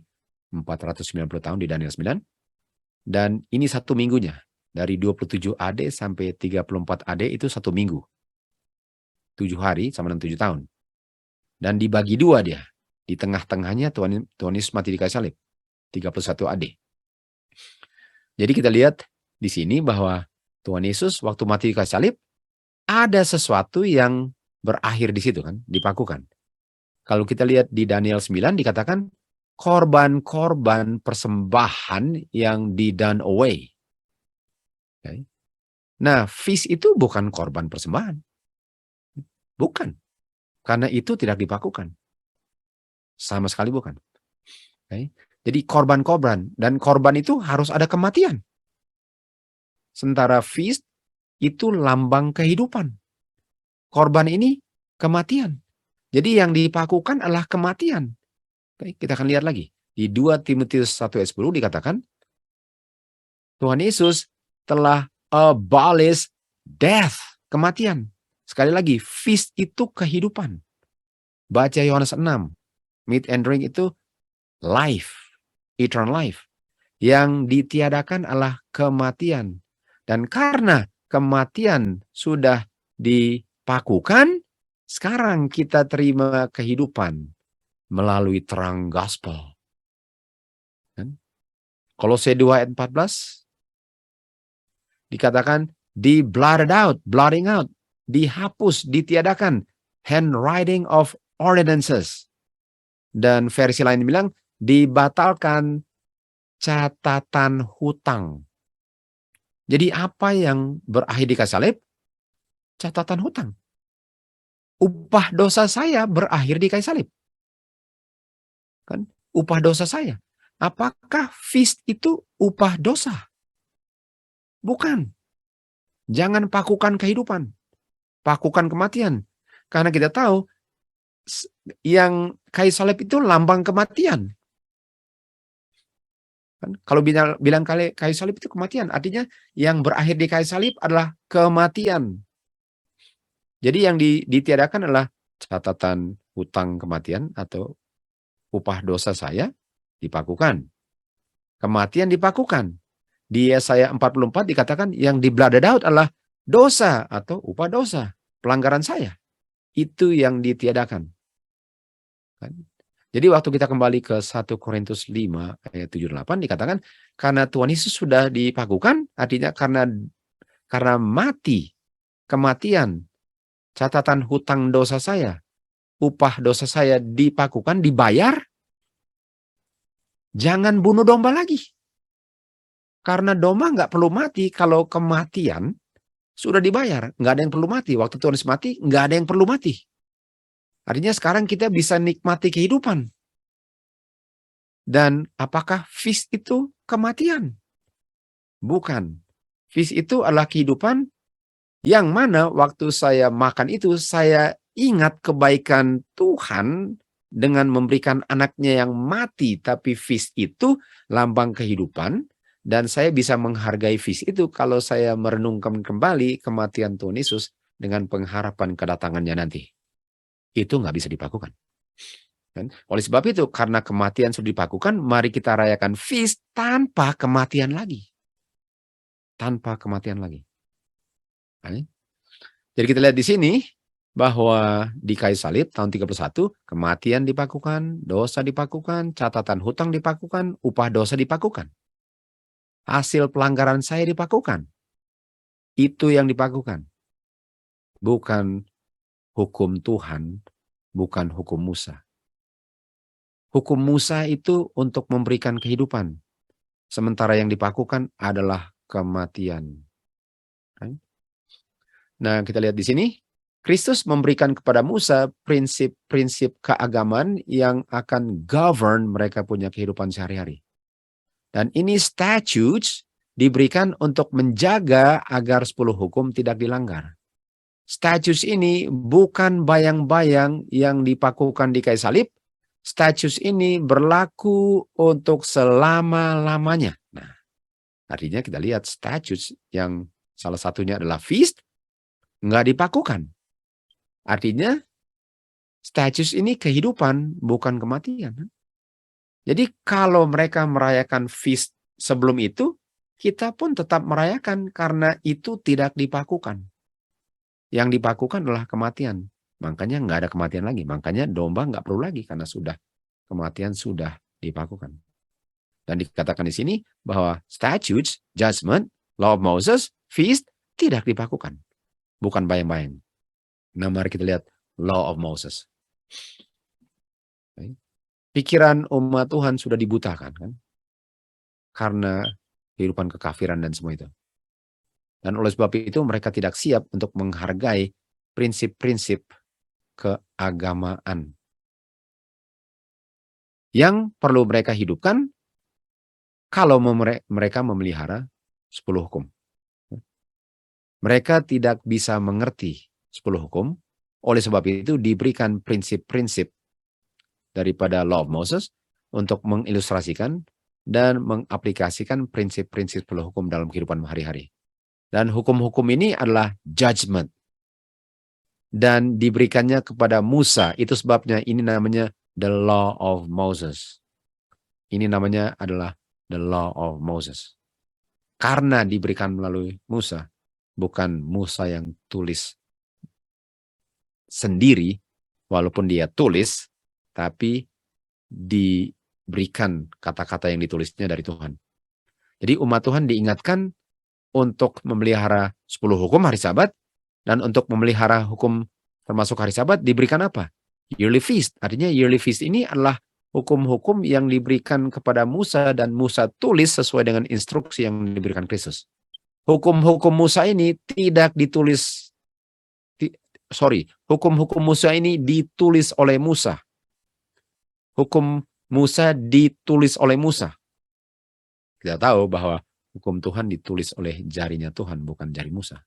490 tahun di Daniel 9. Dan ini satu minggunya dari 27 AD sampai 34 AD itu satu minggu. 7 hari sama dengan 7 tahun. Dan dibagi dua dia. Di tengah-tengahnya Tuhan Yesus mati di kayu salib. 31 AD. Jadi kita lihat di sini bahwa Tuhan Yesus waktu mati di kayu salib ada sesuatu yang berakhir di situ kan, dipakukan. Kalau kita lihat di Daniel 9 dikatakan korban-korban persembahan yang di done away. Okay. Nah, feast itu bukan korban persembahan. Bukan. Karena itu tidak dipakukan. Sama sekali bukan. Okay. Jadi korban-korban. Dan korban itu harus ada kematian. Sementara feast itu lambang kehidupan. Korban ini kematian. Jadi yang dipakukan adalah kematian. Okay. Kita akan lihat lagi. Di 2 Timotius 1 ayat 10 dikatakan, Tuhan Yesus telah abolish death, kematian. Sekali lagi, feast itu kehidupan. Baca Yohanes 6. Meat and drink itu life, eternal life. Yang ditiadakan adalah kematian. Dan karena kematian sudah dipakukan, sekarang kita terima kehidupan melalui terang gospel. Kolose 2 ayat 14 dikatakan blotting out, dihapus, ditiadakan, handwriting of ordinances. Dan versi lain bilang dibatalkan catatan hutang. Jadi apa yang berakhir di kayu salib? Catatan hutang. Upah dosa saya berakhir di kayu salib. Kan? Upah dosa saya. Apakah feast itu upah dosa? Bukan. Jangan pakukan kehidupan. Pakukan kematian. Karena kita tahu yang kayu salib itu lambang kematian. Kan? Kalau bilang kayu salib itu kematian, artinya yang berakhir di kayu salib adalah kematian. Jadi yang ditiadakan adalah catatan hutang kematian atau upah dosa saya dipakukan. Kematian dipakukan. Di Yesaya 44 dikatakan yang di-blotted out adalah dosa atau upah dosa, pelanggaran saya. Itu yang ditiadakan. Kan? Jadi waktu kita kembali ke 1 Korintus 5 ayat 7-8 dikatakan karena Tuhan Yesus sudah dipakukan, artinya karena mati, kematian, catatan hutang dosa saya, upah dosa saya dipakukan, dibayar, jangan bunuh domba lagi. Karena domba nggak perlu mati kalau kematian sudah dibayar. Nggak ada yang perlu mati. Waktu Tuhan Yesus mati, nggak ada yang perlu mati. Artinya sekarang kita bisa nikmati kehidupan. Dan apakah feast itu kematian? Bukan. Feast itu adalah kehidupan yang mana waktu saya makan itu, saya ingat kebaikan Tuhan dengan memberikan anaknya yang mati. Tapi feast itu lambang kehidupan. Dan saya bisa menghargai feast itu kalau saya merenungkan kembali kematian Tuhan Yesus dengan pengharapan kedatangannya nanti. Itu nggak bisa dipakukan. Dan oleh sebab itu, karena kematian sudah dipakukan, mari kita rayakan feast tanpa kematian lagi. Tanpa kematian lagi. Jadi kita lihat di sini bahwa di kayu salib tahun 31, kematian dipakukan, dosa dipakukan, catatan hutang dipakukan, upah dosa dipakukan. Hasil pelanggaran saya dipakukan. Itu yang dipakukan. Bukan hukum Tuhan, bukan hukum Musa. Hukum Musa itu untuk memberikan kehidupan. Sementara yang dipakukan adalah kematian. Nah, kita lihat di sini. Kristus memberikan kepada Musa prinsip-prinsip keagamaan yang akan govern mereka punya kehidupan sehari-hari. Dan ini statutes diberikan untuk menjaga agar 10 hukum tidak dilanggar. Statutes ini bukan bayang-bayang yang dipakukan di kayu salib. Statutes ini berlaku untuk selama-lamanya. Nah, artinya kita lihat statutes yang salah satunya adalah feast, nggak dipakukan. Artinya statutes ini kehidupan, bukan kematian. Jadi kalau mereka merayakan feast sebelum itu, kita pun tetap merayakan karena itu tidak dipakukan. Yang dipakukan adalah kematian. Makanya nggak ada kematian lagi. Makanya domba nggak perlu lagi karena kematian sudah dipakukan. Dan dikatakan di sini bahwa statutes, judgment, law of Moses, feast tidak dipakukan. Bukan bayang-bayang. Nah, mari kita lihat law of Moses. Pikiran umat Tuhan sudah dibutakan kan? Karena kehidupan kekafiran dan semua itu. Dan oleh sebab itu mereka tidak siap untuk menghargai prinsip-prinsip keagamaan. Yang perlu mereka hidupkan kalau mereka memelihara 10 hukum. Mereka tidak bisa mengerti 10 hukum. Oleh sebab itu diberikan prinsip-prinsip daripada Law of Moses untuk mengilustrasikan dan mengaplikasikan prinsip-prinsip 10 hukum dalam kehidupan hari-hari. Dan hukum-hukum ini adalah judgment. Dan diberikannya kepada Musa. Itu sebabnya ini namanya the Law of Moses. Ini namanya adalah the Law of Moses. karena diberikan melalui Musa, bukan Musa yang tulis sendiri, walaupun dia tulis, tapi diberikan kata-kata yang ditulisnya dari Tuhan. Jadi umat Tuhan diingatkan untuk memelihara 10 hukum hari Sabat, dan untuk memelihara hukum termasuk hari Sabat diberikan apa? Yearly feast. Artinya yearly feast ini adalah hukum-hukum yang diberikan kepada Musa dan Musa tulis sesuai dengan instruksi yang diberikan Kristus. Hukum-hukum Musa ini tidak ditulis, hukum-hukum Musa ini ditulis oleh Musa. Hukum Musa ditulis oleh Musa. Kita tahu bahwa hukum Tuhan ditulis oleh jarinya Tuhan, bukan jari Musa.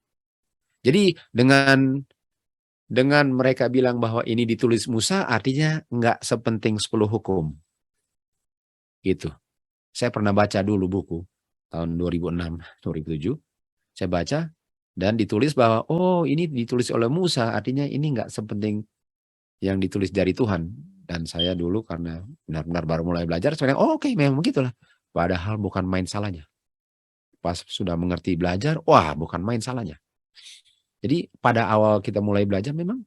Jadi dengan mereka bilang bahwa ini ditulis Musa, artinya nggak sepenting 10 hukum. Gitu. Saya pernah baca dulu buku, tahun 2006, 2007. Saya baca, dan ditulis bahwa, oh ini ditulis oleh Musa, artinya ini nggak sepenting yang ditulis dari Tuhan. Dan saya dulu karena benar-benar baru mulai belajar, saya bilang, oh oke, memang begitulah. Padahal bukan main salahnya. Pas sudah mengerti belajar, wah bukan main salahnya. Jadi pada awal kita mulai belajar memang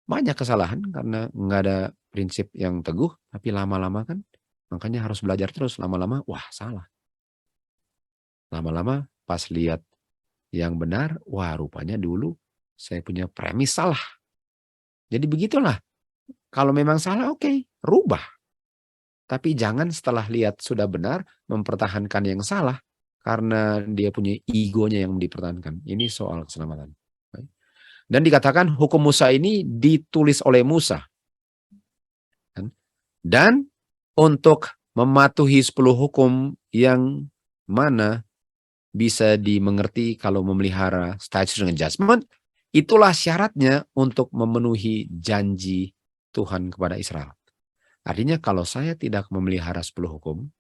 banyak kesalahan karena nggak ada prinsip yang teguh, tapi lama-lama kan makanya harus belajar terus. Lama-lama wah salah. Lama-lama pas lihat yang benar, wah rupanya dulu saya punya premis salah. Jadi begitulah. Kalau memang salah oke, rubah. Tapi jangan setelah lihat sudah benar mempertahankan yang salah karena dia punya egonya yang dipertahankan. Ini soal keselamatan. Dan dikatakan hukum Musa ini ditulis oleh Musa. Dan untuk mematuhi 10 hukum yang mana bisa dimengerti kalau memelihara statute and judgment, itulah syaratnya untuk memenuhi janji Tuhan kepada Israel. Artinya kalau saya tidak memelihara 10 hukum,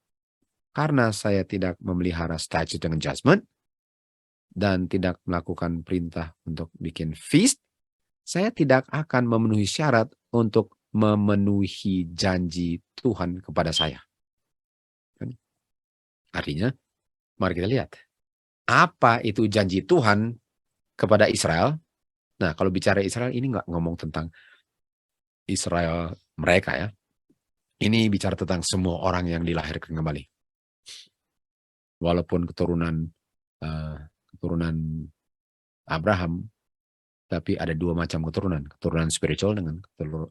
karena saya tidak memelihara statute and judgment, dan tidak melakukan perintah untuk bikin feast, saya tidak akan memenuhi syarat untuk memenuhi janji Tuhan kepada saya. Artinya, mari kita lihat. Apa itu janji Tuhan kepada Israel? Nah, kalau bicara Israel, ini nggak ngomong tentang Israel mereka ya. Ini bicara tentang semua orang yang dilahirkan kembali. Walaupun keturunan Abraham, tapi ada 2 macam keturunan. Keturunan spiritual dengan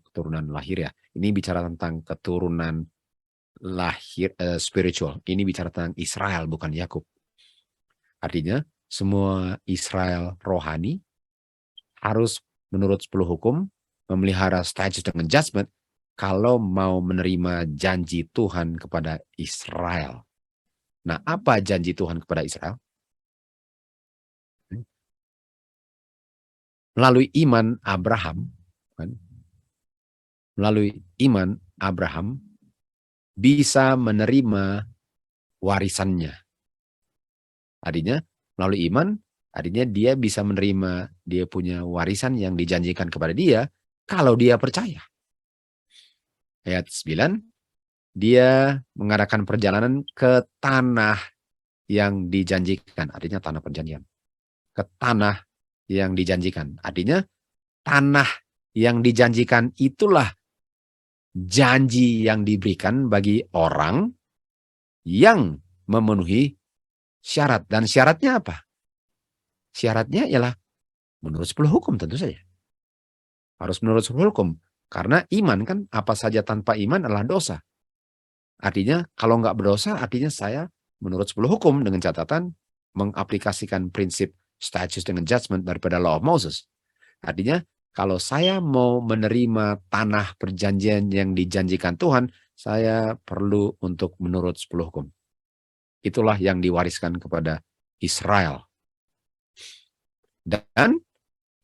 keturunan lahir ya. Ini bicara tentang keturunan lahir spiritual. Ini bicara tentang Israel, bukan Yakub. Artinya, semua Israel rohani harus menurut 10 hukum, memelihara statute dengan judgment, kalau mau menerima janji Tuhan kepada Israel. Nah, apa janji Tuhan kepada Israel? Melalui iman Abraham, bisa menerima warisannya. Artinya, melalui iman, artinya dia bisa menerima, dia punya warisan yang dijanjikan kepada dia, kalau dia percaya. Ayat 9, dia mengadakan perjalanan ke tanah yang dijanjikan, artinya tanah perjanjian. Ke tanah yang dijanjikan. Artinya tanah yang dijanjikan itulah janji yang diberikan bagi orang yang memenuhi syarat. Dan syaratnya apa? Syaratnya ialah menurut 10 hukum tentu saja. Harus menurut 10 hukum. Karena iman kan apa saja tanpa iman adalah dosa. Artinya kalau nggak berdosa artinya saya menurut 10 hukum dengan catatan mengaplikasikan prinsip statute dengan judgment daripada law of Moses. Artinya, kalau saya mau menerima tanah perjanjian yang dijanjikan Tuhan, saya perlu untuk menurut 10 hukum. Itulah yang diwariskan kepada Israel. Dan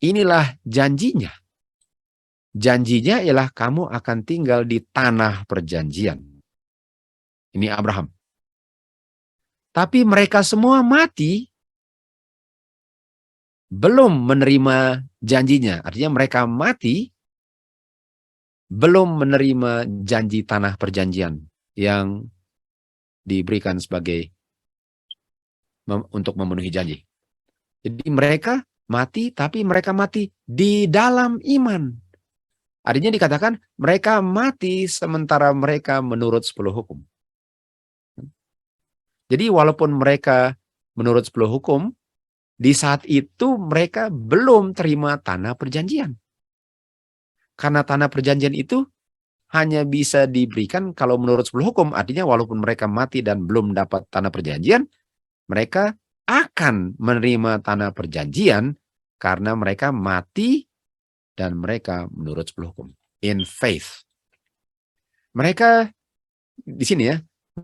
inilah janjinya. Janjinya ialah kamu akan tinggal di tanah perjanjian. Ini Abraham. Tapi mereka semua mati belum menerima janjinya. Artinya mereka mati belum menerima janji tanah perjanjian yang diberikan sebagai untuk memenuhi janji. Jadi mereka mati, tapi mereka mati di dalam iman. Artinya dikatakan mereka mati sementara mereka menurut 10 hukum. Jadi walaupun mereka menurut 10 hukum, di saat itu mereka belum terima tanah perjanjian. Karena tanah perjanjian itu hanya bisa diberikan kalau menurut 10 hukum. Artinya walaupun mereka mati dan belum dapat tanah perjanjian, mereka akan menerima tanah perjanjian karena mereka mati dan mereka menurut 10 hukum. In faith. Mereka di sini ya,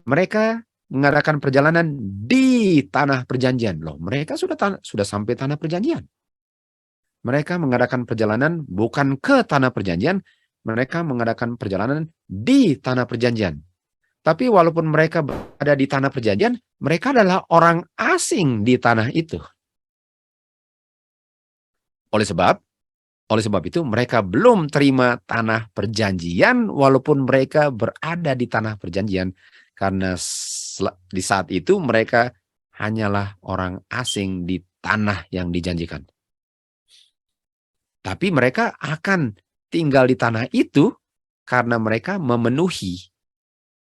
mereka mengadakan perjalanan di tanah perjanjian. Loh, mereka sudah sampai tanah perjanjian. Mereka mengadakan perjalanan bukan ke tanah perjanjian, mereka mengadakan perjalanan di tanah perjanjian. Tapi walaupun mereka berada di tanah perjanjian, mereka adalah orang asing di tanah itu. Oleh sebab itu mereka belum terima tanah perjanjian walaupun mereka berada di tanah perjanjian. Karena di saat itu mereka hanyalah orang asing di tanah yang dijanjikan. Tapi mereka akan tinggal di tanah itu karena mereka memenuhi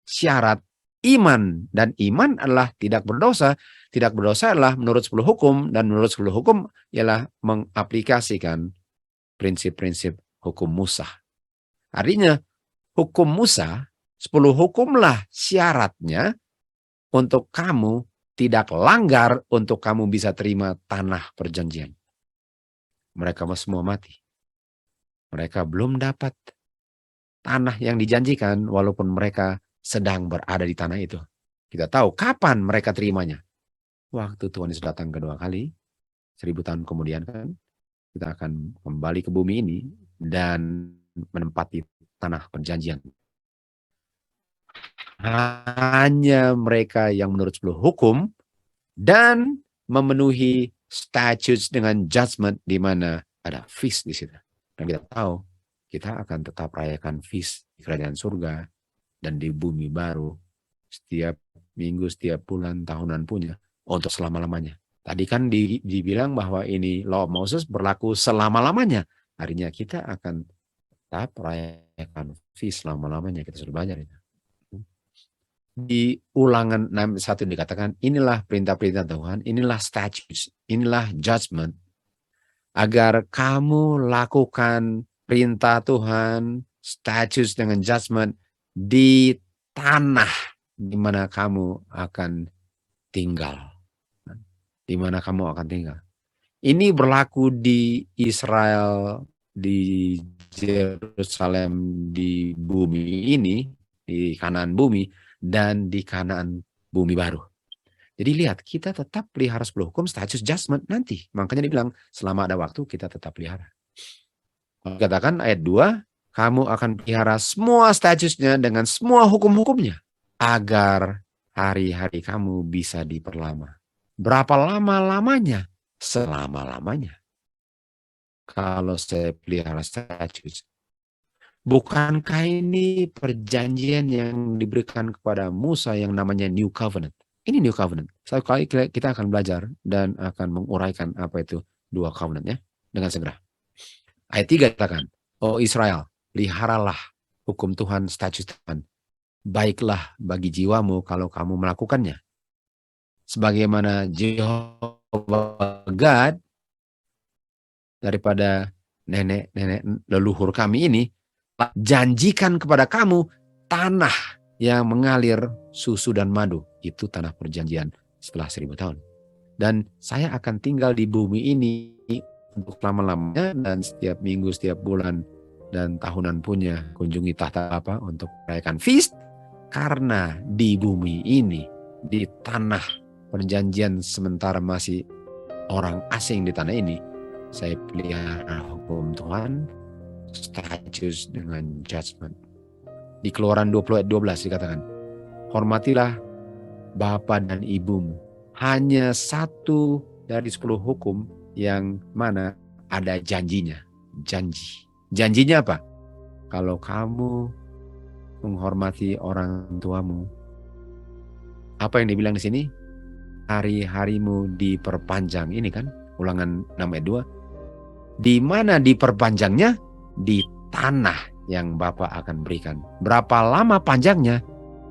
syarat iman. Dan iman adalah tidak berdosa. Tidak berdosa adalah menurut 10 hukum. Dan menurut 10 hukum ialah mengaplikasikan prinsip-prinsip hukum Musa. Artinya hukum Musa, 10 hukumlah syaratnya untuk kamu tidak langgar untuk kamu bisa terima tanah perjanjian. Mereka semua mati. Mereka belum dapat tanah yang dijanjikan walaupun mereka sedang berada di tanah itu. Kita tahu kapan mereka terimanya. Waktu Tuhan Yesus datang kedua kali, 1000 tahun kemudian kan, kita akan kembali ke bumi ini dan menempati tanah perjanjian. Hanya mereka yang menurut 10 hukum dan memenuhi statutes dengan judgment di mana ada feast di situ. Dan kita tahu kita akan tetap rayakan feast di kerajaan surga dan di bumi baru setiap minggu, setiap bulan, tahunan punya untuk selama-lamanya. Tadi kan dibilang bahwa ini Law of Moses berlaku selama-lamanya. Artinya kita akan tetap rayakan feast selama-lamanya. Kita sudah belajar itu. Di Ulangan 6:1 dikatakan, inilah perintah-perintah Tuhan, inilah statutes, inilah judgment, agar kamu lakukan perintah Tuhan, statutes dengan judgment di tanah di mana kamu akan tinggal. Di mana kamu akan tinggal. Ini berlaku di Israel, di Yerusalem, di bumi ini, di Kanaan bumi, dan di Kanaan bumi baru. Jadi lihat, kita tetap pelihara 10 hukum, status judgment nanti. Makanya dibilang, selama ada waktu kita tetap pelihara. Katakan ayat 2, kamu akan pelihara semua statusnya dengan semua hukum-hukumnya, agar hari-hari kamu bisa diperlama. Berapa lama lamanya? Selama-lamanya. Kalau saya pelihara status. Bukankah ini perjanjian yang diberikan kepada Musa yang namanya New Covenant? Ini New Covenant. Satu kali kita akan belajar dan akan menguraikan apa itu dua covenant ya dengan segera. Ayat 3 katakan, oh Israel, peliharalah hukum Tuhan, statut Tuhan. Baiklah bagi jiwamu kalau kamu melakukannya. Sebagaimana Jehovah God daripada nenek-nenek leluhur kami ini janjikan kepada kamu tanah yang mengalir susu dan madu. Itu tanah perjanjian setelah 1000 tahun. Dan saya akan tinggal di bumi ini untuk lama-lamanya dan setiap minggu, setiap bulan dan tahunan punya kunjungi tahta apa untuk merayakan feast. Karena di bumi ini, di tanah perjanjian sementara masih orang asing di tanah ini, saya pelihara hukum Tuhan, status dengan judgment. Di Keluaran 20 ayat 12 dikatakan, hormatilah bapa dan ibumu. Hanya satu dari 10 hukum yang mana ada janjinya. Janji. Janjinya apa? Kalau kamu menghormati orang tuamu. Apa yang dibilang di sini? hari-harimu diperpanjang. Ini kan Ulangan 6 ayat 2. Di mana diperpanjangnya? Di tanah yang Bapa akan berikan. Berapa lama panjangnya?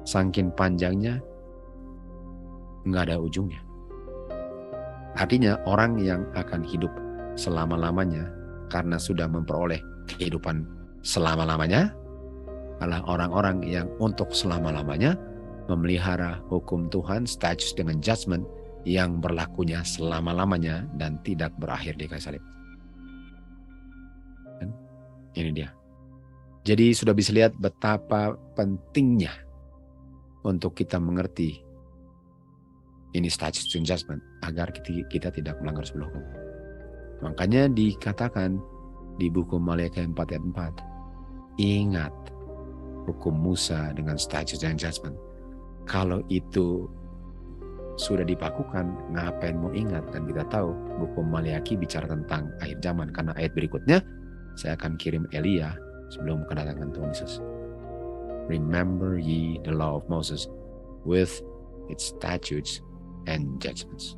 Saking panjangnya nggak ada ujungnya. Artinya orang yang akan hidup selama-lamanya karena sudah memperoleh kehidupan selama-lamanya adalah orang-orang yang untuk selama-lamanya memelihara hukum Tuhan, statutes dengan judgment yang berlakunya selama-lamanya dan tidak berakhir di kayu salib. Dan ini dia. Jadi sudah bisa lihat betapa pentingnya untuk kita mengerti ini statutes and judgment agar kita tidak melanggar sebuah hukum. Makanya dikatakan di buku Maliaki 4 ayat 4, ingat hukum Musa dengan statutes and judgment. Kalau itu sudah dipakukan, ngapain mau ingat? Dan kita tahu buku Maliaki bicara tentang akhir zaman, karena ayat berikutnya saya akan kirim Elia sebelum kedatangan Tuhan Yesus. Remember ye the law of Moses with its statutes and judgments.